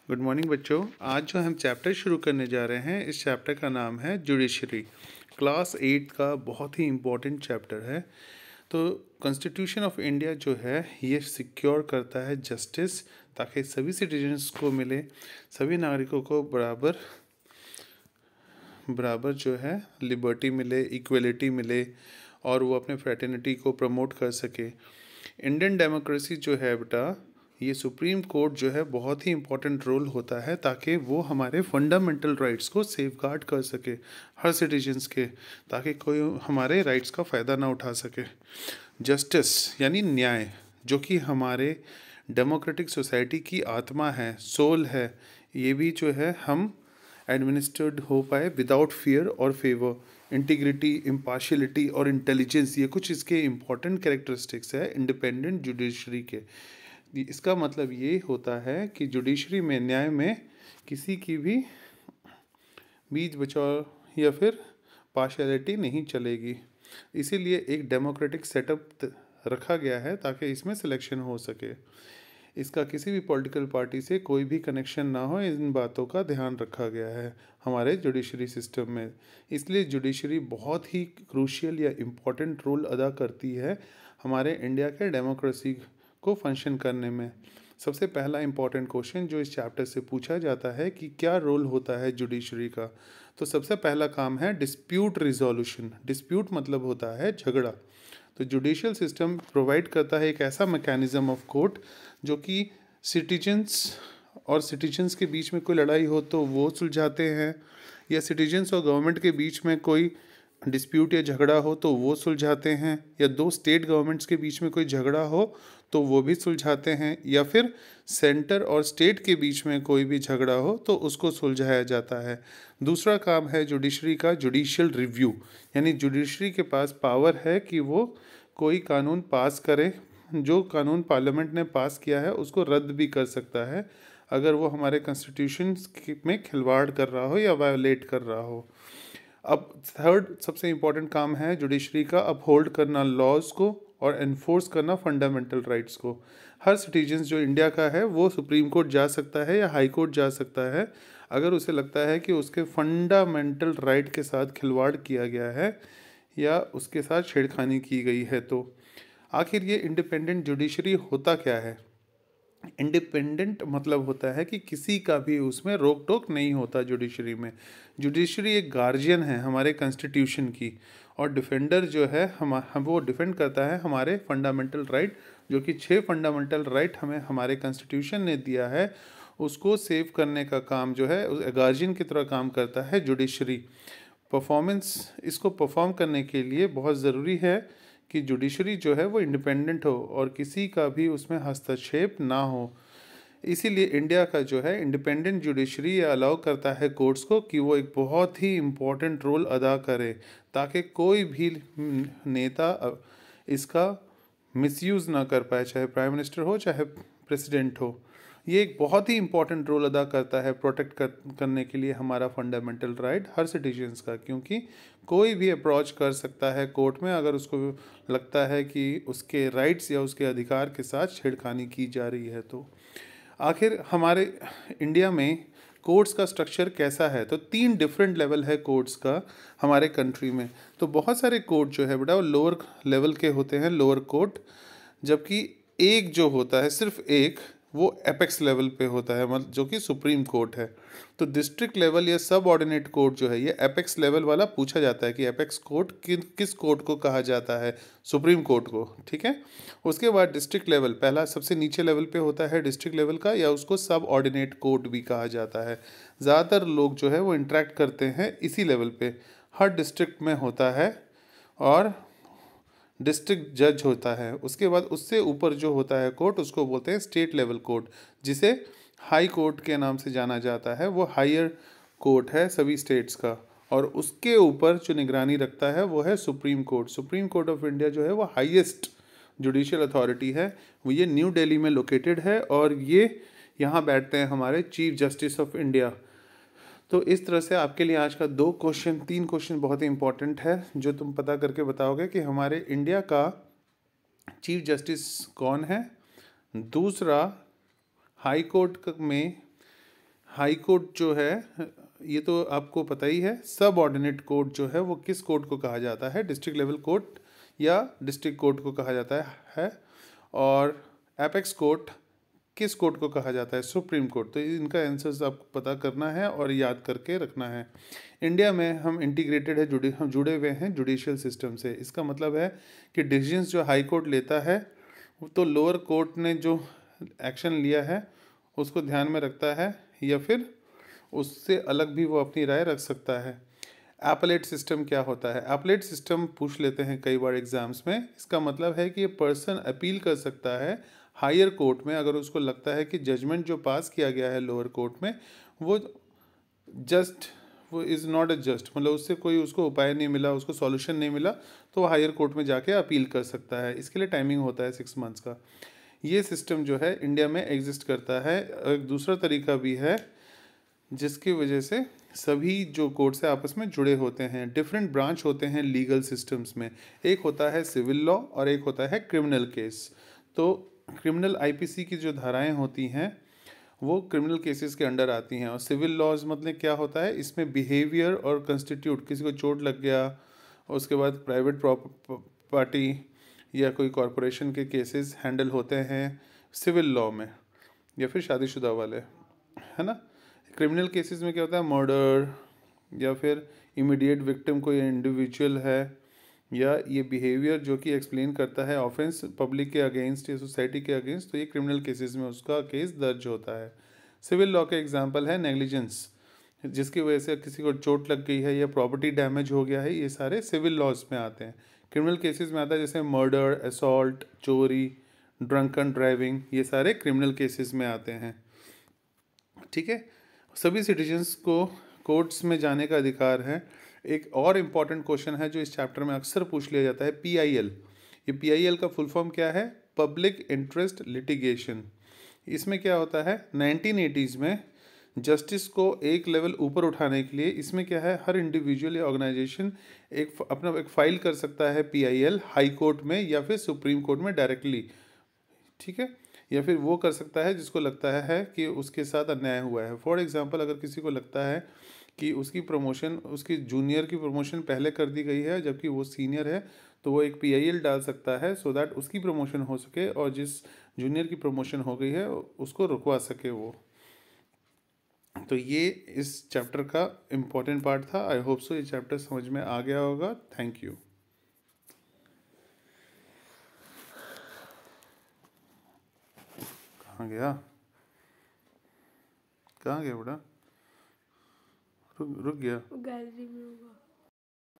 Good morning बच्चों। आज जो हम चैप्टर शुरू करने जा रहे हैं, इस चैप्टर का नाम है जुडिशरी। क्लास 8 का बहुत ही इम्पोर्टेंट चैप्टर है। तो कॉन्स्टिट्यूशन ऑफ इंडिया जो है ये सिक्योर करता है जस्टिस, ताकि सभी सिटीजन्स को मिले, सभी नागरिकों को बराबर बराबर जो है लिबर्टी मिले, इक्वलिटी मिले और वो अपने फ्रेटर्निटी को प्रमोट कर सके। इंडियन डेमोक्रेसी जो है बेटा, ये सुप्रीम कोर्ट जो है बहुत ही इम्पोर्टेंट रोल होता है, ताकि वो हमारे फंडामेंटल राइट्स को सेफगार्ड कर सके हर सिटीजन्स के, ताकि कोई हमारे राइट्स का फ़ायदा ना उठा सके। जस्टिस यानी न्याय, जो कि हमारे डेमोक्रेटिक सोसाइटी की आत्मा है, सोल है, ये भी जो है हम एडमिनिस्ट्रेड हो पाए विदाउट फियर और फेवर। इंटीग्रिटी, इम्पार्शियलिटी और इंटेलिजेंस, ये कुछ इसके इम्पॉर्टेंट कैरेक्टरिस्टिक्स है इंडिपेंडेंट जुडिशरी के। इसका मतलब ये होता है कि जुडिशरी में, न्याय में किसी की भी बीच बचाव या फिर पार्शियलिटी नहीं चलेगी। इसीलिए एक डेमोक्रेटिक सेटअप रखा गया है ताकि इसमें सिलेक्शन हो सके। इसका किसी भी पॉलिटिकल पार्टी से कोई भी कनेक्शन ना हो, इन बातों का ध्यान रखा गया है हमारे जुडिशरी सिस्टम में। इसलिए जुडिशरी बहुत ही क्रूशियल या इम्पोर्टेंट रोल अदा करती है हमारे इंडिया के डेमोक्रेसी को फंक्शन करने में। सबसे पहला इम्पॉर्टेंट क्वेश्चन जो इस चैप्टर से पूछा जाता है कि क्या रोल होता है जुडिशरी का, तो सबसे पहला काम है डिस्प्यूट रिजोल्यूशन। डिस्प्यूट मतलब होता है झगड़ा। तो जुडिशियल सिस्टम प्रोवाइड करता है एक ऐसा मैकेनिज्म ऑफ कोर्ट जो कि सिटीजन्स के बीच में कोई लड़ाई हो तो वो सुलझाते हैं, या सिटीजन्स और गवर्नमेंट के बीच में कोई डिस्प्यूट या झगड़ा हो तो वो सुलझाते हैं, या दो स्टेट गवर्नमेंट्स के बीच में कोई झगड़ा हो तो वो भी सुलझाते हैं, या फिर सेंटर और स्टेट के बीच में कोई भी झगड़ा हो तो उसको सुलझाया जाता है। दूसरा काम है जुडिशरी का जुडिशियल रिव्यू, यानी जुडिशरी के पास पावर है कि वो कोई कानून पास करे, जो कानून पार्लियामेंट ने पास किया है उसको रद्द भी कर सकता है अगर वो हमारे कॉन्स्टिट्यूशन में खिलवाड़ कर रहा हो या वायोलेट कर रहा हो। अब थर्ड सबसे इम्पोर्टेंट काम है जुडिशरी का अपहोल्ड करना लॉज को और एनफोर्स करना फंडामेंटल राइट्स को। हर सिटीजन्स जो इंडिया का है वो सुप्रीम कोर्ट जा सकता है या हाई कोर्ट जा सकता है अगर उसे लगता है कि उसके फंडामेंटल राइट के साथ खिलवाड़ किया गया है या उसके साथ छेड़खानी की गई है। तो आखिर ये इंडिपेंडेंट जुडिशरी होता क्या है? इंडिपेंडेंट मतलब होता है कि किसी का भी उसमें रोक टोक नहीं होता जुडिशरी में। जुडिशरी एक गार्जियन है हमारे कॉन्स्टिट्यूशन की, और डिफेंडर जो है हम वो डिफेंड करता है हमारे फंडामेंटल राइट, जो कि 6 फंडामेंटल राइट हमें हमारे कॉन्स्टिट्यूशन ने दिया है, उसको सेव करने का काम जो है गार्जियन की तरह काम करता है जुडिशरी। इसको परफॉर्म करने के लिए बहुत ज़रूरी है कि जुडिशरी जो है वो इंडिपेंडेंट हो और किसी का भी उसमें हस्तक्षेप ना हो। इसीलिए इंडिया का जो है इंडिपेंडेंट जुडिशरी अलाउ करता है कोर्ट्स को कि वो एक बहुत ही इम्पोर्टेंट रोल अदा करे, ताकि कोई भी नेता इसका मिसयूज़ ना कर पाए, चाहे प्राइम मिनिस्टर हो चाहे प्रेसिडेंट हो। ये एक बहुत ही इम्पोर्टेंट रोल अदा करता है करने के लिए हमारा फंडामेंटल राइट हर सिटीजन्स का, क्योंकि कोई भी अप्रोच कर सकता है कोर्ट में अगर उसको लगता है कि उसके राइट्स या उसके अधिकार के साथ छेड़खानी की जा रही है। तो आखिर हमारे इंडिया में कोर्ट्स का स्ट्रक्चर कैसा है? तो 3 डिफरेंट लेवल है कोर्ट्स का हमारे कंट्री में। तो बहुत सारे कोर्ट जो है बेटा वो लोअर लेवल के होते हैं, लोअर कोर्ट, जबकि एक जो होता है सिर्फ एक, वो एपेक्स लेवल पे होता है, मतलब जो कि सुप्रीम कोर्ट है। तो डिस्ट्रिक्ट लेवल या सब ऑर्डिनेट कोर्ट जो है ये एपेक्स लेवल वाला पूछा जाता है कि एपेक्स कोर्ट किस कोर्ट को कहा जाता है? सुप्रीम कोर्ट को, ठीक है। उसके बाद डिस्ट्रिक्ट लेवल, पहला सबसे नीचे लेवल पे होता है डिस्ट्रिक्ट लेवल का, या उसको सब ऑर्डिनेट कोर्ट भी कहा जाता है। ज़्यादातर लोग जो है वो इंटरेक्ट करते हैं इसी लेवल पे, हर डिस्ट्रिक्ट में होता है, और डिस्ट्रिक्ट जज होता है। उसके बाद उससे ऊपर जो होता है कोर्ट उसको बोलते हैं स्टेट लेवल कोर्ट, जिसे हाई कोर्ट के नाम से जाना जाता है। वो हायर कोर्ट है सभी स्टेट्स का, और उसके ऊपर जो निगरानी रखता है वो है supreme court. Supreme court of India जो है वो हाईएस्ट जुडिशियल अथॉरिटी है। वो ये न्यू दिल्ली में लोकेटेड है, और ये यहाँ बैठते हैं हमारे चीफ जस्टिस ऑफ इंडिया। तो इस तरह से आपके लिए आज का 3 क्वेश्चन बहुत ही इंपॉर्टेंट है, जो तुम पता करके बताओगे कि हमारे इंडिया का चीफ जस्टिस कौन है। दूसरा, हाई कोर्ट में हाई कोर्ट जो है ये तो आपको पता ही है। सब ऑर्डिनेट कोर्ट जो है वो किस कोर्ट को कहा जाता है? डिस्ट्रिक्ट लेवल कोर्ट या डिस्ट्रिक्ट कोर्ट को कहा जाता है। और एपेक्स कोर्ट किस कोर्ट को कहा जाता है? Supreme court. तो इनका आंसर्स आपको पता करना है और याद करके रखना है। इंडिया में हम इंटीग्रेटेड है, हम जुड़े हुए हैं जुडिशियल सिस्टम से। इसका मतलब है कि डिसीजंस जो हाई कोर्ट लेता है तो लोअर कोर्ट ने जो एक्शन लिया है उसको ध्यान में रखता है या फिर उससे अलग भी वो अपनी राय रख सकता है। एपलेट सिस्टम क्या होता है? एपलेट सिस्टम पूछ लेते हैं कई बार एग्जाम्स में। इसका मतलब है कि ये पर्सन अपील कर सकता है हायर कोर्ट में अगर उसको लगता है कि जजमेंट जो पास किया गया है लोअर कोर्ट में वो जस्ट वो इज़ नॉट अ जस्ट, मतलब उससे कोई उसको उपाय नहीं मिला, उसको सॉल्यूशन नहीं मिला, तो वो हायर कोर्ट में जाके अपील कर सकता है। इसके लिए टाइमिंग होता है 6 मंथ्स का। ये सिस्टम जो है इंडिया में एग्जिस्ट करता है। एक दूसरा तरीका भी है जिसकी वजह से सभी जो कोर्ट से आपस में जुड़े होते हैं। डिफरेंट ब्रांच होते हैं लीगल सिस्टम्स में। एक होता है सिविल लॉ और एक होता है क्रिमिनल केस। तो क्रिमिनल आईपीसी की जो धाराएं होती हैं वो क्रिमिनल केसेस के अंडर आती हैं। और सिविल लॉज मतलब क्या होता है? इसमें बिहेवियर और कंस्टिट्यूट, किसी को चोट लग गया, उसके बाद प्राइवेट प्रॉपर्टी या कोई कॉरपोरेशन के केसेस हैंडल होते हैं सिविल लॉ में, या फिर शादीशुदा वाले, है ना। क्रिमिनल केसेस में क्या होता है? मर्डर या फिर इमीडिएट विक्टिम कोई इंडिविजुअल है, या ये बिहेवियर जो कि एक्सप्लेन करता है ऑफेंस पब्लिक के अगेंस्ट या सोसाइटी के अगेंस्ट, तो ये क्रिमिनल केसेस में उसका केस दर्ज होता है। सिविल लॉ के एग्जांपल है नेग्लिजेंस, जिसकी वजह से किसी को चोट लग गई है या प्रॉपर्टी डैमेज हो गया है, ये सारे सिविल लॉज में आते हैं। क्रिमिनल केसेस में आता है जैसे मर्डर, असॉल्ट, चोरी, ड्रंकन ड्राइविंग, ये सारे क्रिमिनल केसेस में आते हैं। ठीक है, सभी सिटीजन्स को कोर्ट्स में जाने का अधिकार है। एक और इम्पॉर्टेंट क्वेश्चन है जो इस चैप्टर में अक्सर पूछ लिया जाता है, पीआईएल। ये पीआईएल का फुल फॉर्म क्या है? Public interest litigation. इसमें क्या होता है? 1980s में जस्टिस को एक लेवल ऊपर उठाने के लिए इसमें क्या है, हर इंडिविजुअल या ऑर्गेनाइजेशन एक फाइल कर सकता है पीआईएल हाई कोर्ट में या फिर सुप्रीम कोर्ट में डायरेक्टली। ठीक है, या फिर वो कर सकता है जिसको लगता है कि उसके साथ अन्याय हुआ है। फॉर एग्जांपल, अगर किसी को लगता है कि उसकी प्रमोशन, उसकी जूनियर की प्रमोशन पहले कर दी गई है जबकि वो सीनियर है, तो वो एक पीआईएल डाल सकता है सो दैट उसकी प्रमोशन हो सके और जिस जूनियर की प्रमोशन हो गई है उसको रुकवा सके वो। तो ये इस चैप्टर का इम्पोर्टेंट पार्ट था। आई होप सो ये चैप्टर समझ में आ गया होगा। Thank you. कहाँ गया? कहाँ गया बेटा? रुक गया। गैलरी में होगा।